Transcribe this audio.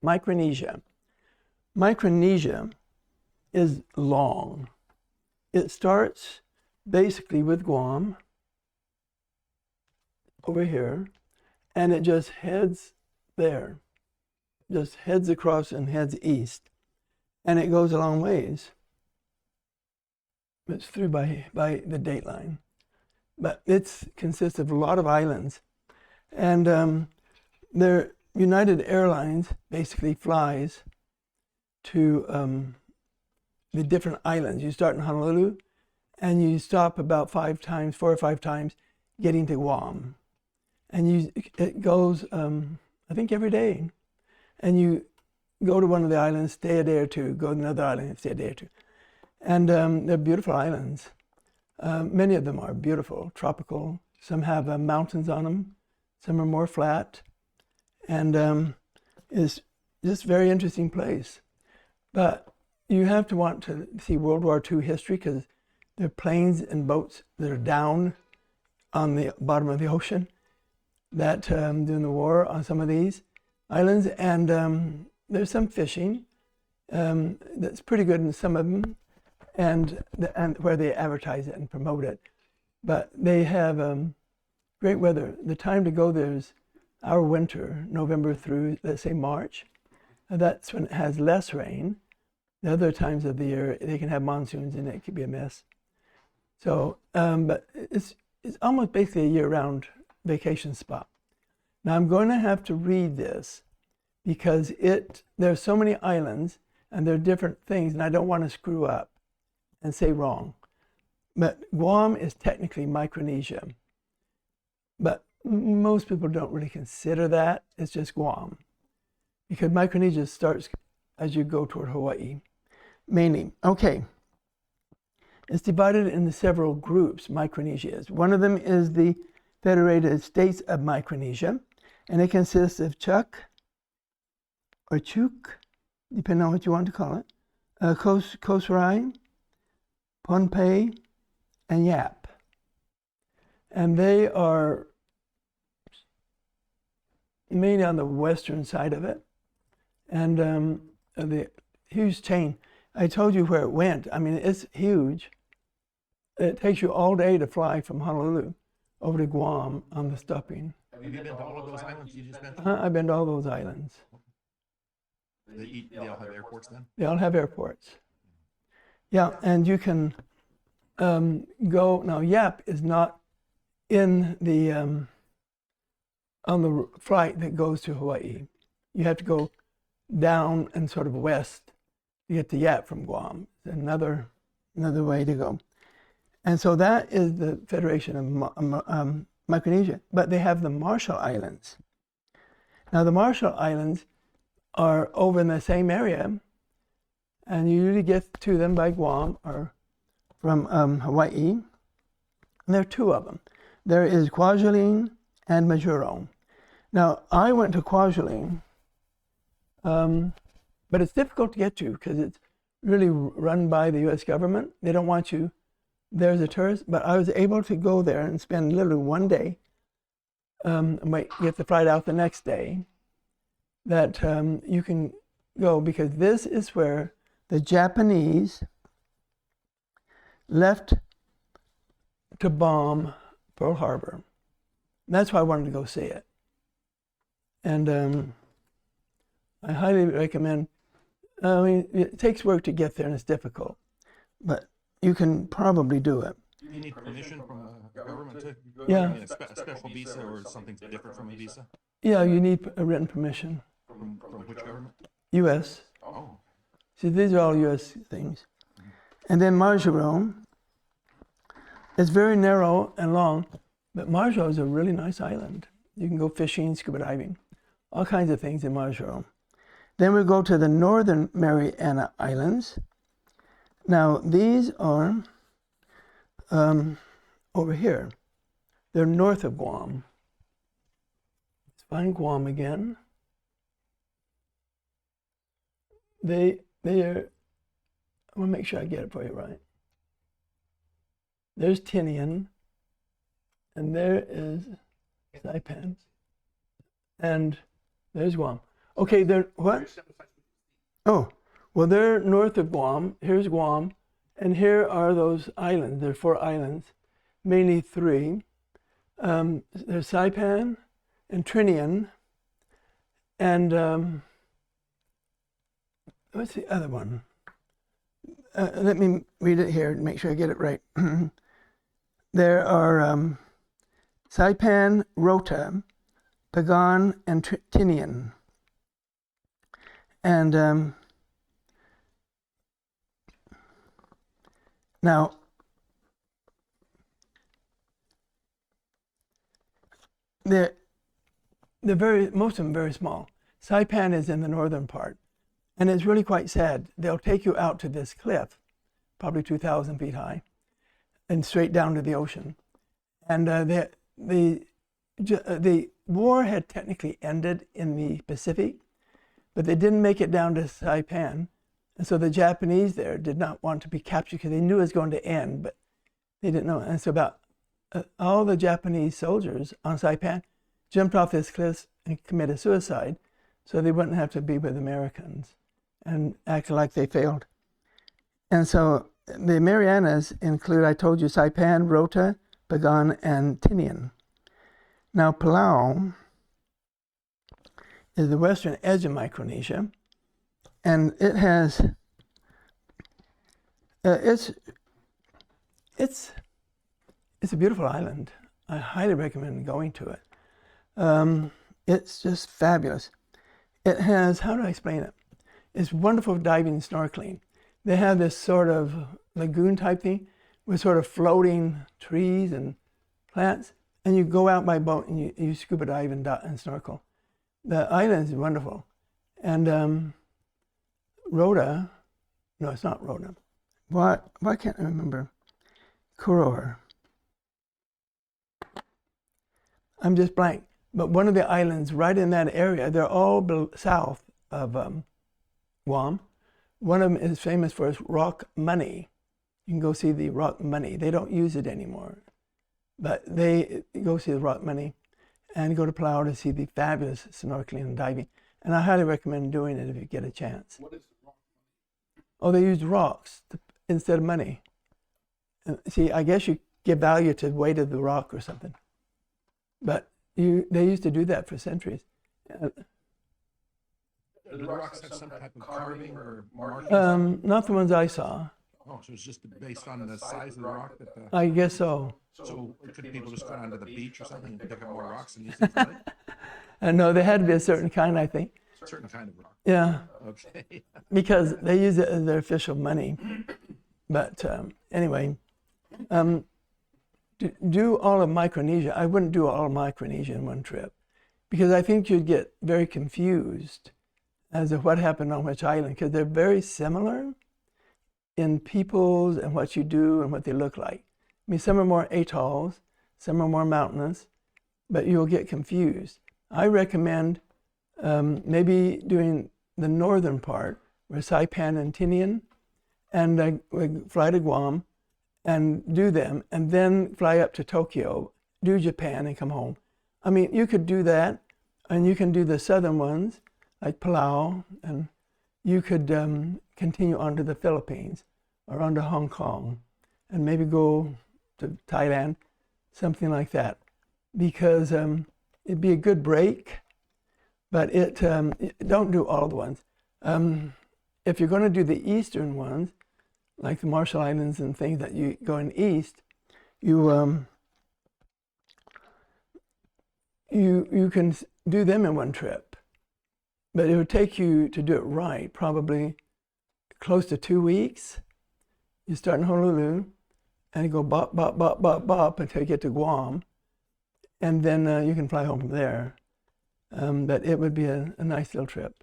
Micronesia. Micronesia is long. It starts basically with Guam over here, and it just heads there, just heads across and heads east, and it goes a long ways. It's through by the date line, but it consists of a lot of islands, and their United Airlines basically flies to the different islands. You start in Honolulu, and you stop about 4 or 5 times, getting to Guam, and it goes I think every day, and you go to one of the islands, stay a day or two, go to another island, stay a day or two, and they're beautiful islands. Many of them are beautiful, tropical. Some have mountains on them, some are more flat, and it's just a very interesting place. But you have to want to see World War II history, because there are planes and boats that are down on the bottom of the ocean that during the war on some of these islands, and there's some fishing that's pretty good in some of them, and where they advertise it and promote it. But they have great weather. The time to go there is our winter, November through, let's say, March. That's when it has less rain. The other times of the year, they can have monsoons, and it could be a mess. So, but it's almost basically a year-round vacation spot. Now, I'm going to have to read this because there's so many islands, and there are different things, and I don't want to screw up and say wrong. But Guam is technically Micronesia, but most people don't really consider that. It's just Guam, because Micronesia starts as you go toward Hawaii, mainly. Okay, it's divided into several groups, Micronesia is. One of them is the Federated States of Micronesia, and it consists of Chuuk, or Chuk, depending on what you want to call it, Kosrae, Pohnpei, and Yap. And they are mainly on the western side of it, and the huge chain. I told you where it went. I mean, it's huge. It takes you all day to fly from Honolulu over to Guam on the stopping. Have you been to all of those islands you just mentioned? I've been to all those islands. They all have airports then? They all have airports. Yeah, and you can go. Now, Yap is not in the on the flight that goes to Hawaii. You have to go down and sort of west to get to Yap from Guam. It's another way to go. And so that is the Federation of Micronesia. But they have the Marshall Islands. Now, the Marshall Islands are over in the same area, and you usually get to them by Guam or from Hawaii. And there are 2 of them. There is Kwajalein and Majuro. Now, I went to Kwajalein, but it's difficult to get to because it's really run by the U.S. government. They don't want you there as a tourist, but I was able to go there and spend literally one day, and get the flight out the next day, that you can go, because this is where the Japanese left to bomb Pearl Harbor. And that's why I wanted to go see it. And I highly recommend. I mean, it takes work to get there, and it's difficult, but you can probably do it. Do you need permission from the government to go? Yeah. I mean, a special visa or something different from a visa? Yeah, you need a written permission. From which government? U.S. Oh. See, these are all U.S. things. And then Majuro. It's very narrow and long, but Majuro is a really nice island. You can go fishing, scuba diving, all kinds of things in Majuro. Then we go to the Northern Mariana Islands. Now, these are over here. They're north of Guam. Let's find Guam again. They are, I want to make sure I get it for you right. There's Tinian, and there is Saipan, and there's Guam. Okay, they're what? Oh, well, they're north of Guam. Here's Guam, and here are those islands. There are 4 islands, mainly 3. There's Saipan and Tinian, and what's the other one? Let me read it here and make sure I get it right. There are Saipan, Rota, Pagan, and Tinian. And now, they're most of them very small. Saipan is in the northern part, and it's really quite sad. They'll take you out to this cliff, probably 2,000 feet high, and straight down to the ocean. And the war had technically ended in the Pacific, but they didn't make it down to Saipan. And so the Japanese there did not want to be captured because they knew it was going to end, but they didn't know. And so about all the Japanese soldiers on Saipan jumped off this cliff and committed suicide so they wouldn't have to be with Americans and acted like they failed. And so the Marianas include, I told you, Saipan, Rota, Pagan, and Tinian. Now, Palau is the western edge of Micronesia, and it has it's a beautiful island. I highly recommend going to it. It's just fabulous. It has, how do I explain it? It's wonderful diving and snorkeling. They have this sort of lagoon type thing with sort of floating trees and plants, and you go out by boat and you scuba dive and snorkel. The island is wonderful. And Rhoda, no, it's not Rhoda. Why can't I remember? Kuror. I'm just blank. But one of the islands right in that area, they're all south of Guam. One of them is famous for its rock money. You can go see the rock money. They don't use it anymore. But they go see the rock money and go to Palau to see the fabulous snorkeling and diving. And I highly recommend doing it if you get a chance. What is the rock? Oh, they use rocks instead of money. See, I guess you give value to the weight of the rock or something. But they used to do that for centuries. Do the rocks have some type of carving or markings? Not the ones I saw. Oh, so it's just based on the size of the rock that the... I guess so. So could people just go down to the beach or something and pick up more rocks and use them for that? No, there had to be a certain kind, I think. A certain kind of rock. Yeah. Okay. Because they use it as their official money. But anyway, do all of Micronesia. I wouldn't do all of Micronesia in one trip because I think you'd get very confused as to what happened on which island because they're very similar in peoples and what you do and what they look like. I mean, some are more atolls, some are more mountainous, but you'll get confused. I recommend maybe doing the northern part, where Saipan and Tinian, and fly to Guam and do them, and then fly up to Tokyo, do Japan, and come home. I mean, you could do that, and you can do the southern ones, like Palau, and you could continue on to the Philippines or on to Hong Kong, and maybe go to Thailand, something like that, because it'd be a good break, but don't do all the ones. If you're going to do the eastern ones, like the Marshall Islands and things that you go in east, you can do them in one trip, but it would take you to do it right, probably close to 2 weeks. You start in Honolulu and you go bop, bop, bop, bop, bop until you get to Guam, and then you can fly home from there. But it would be a nice little trip.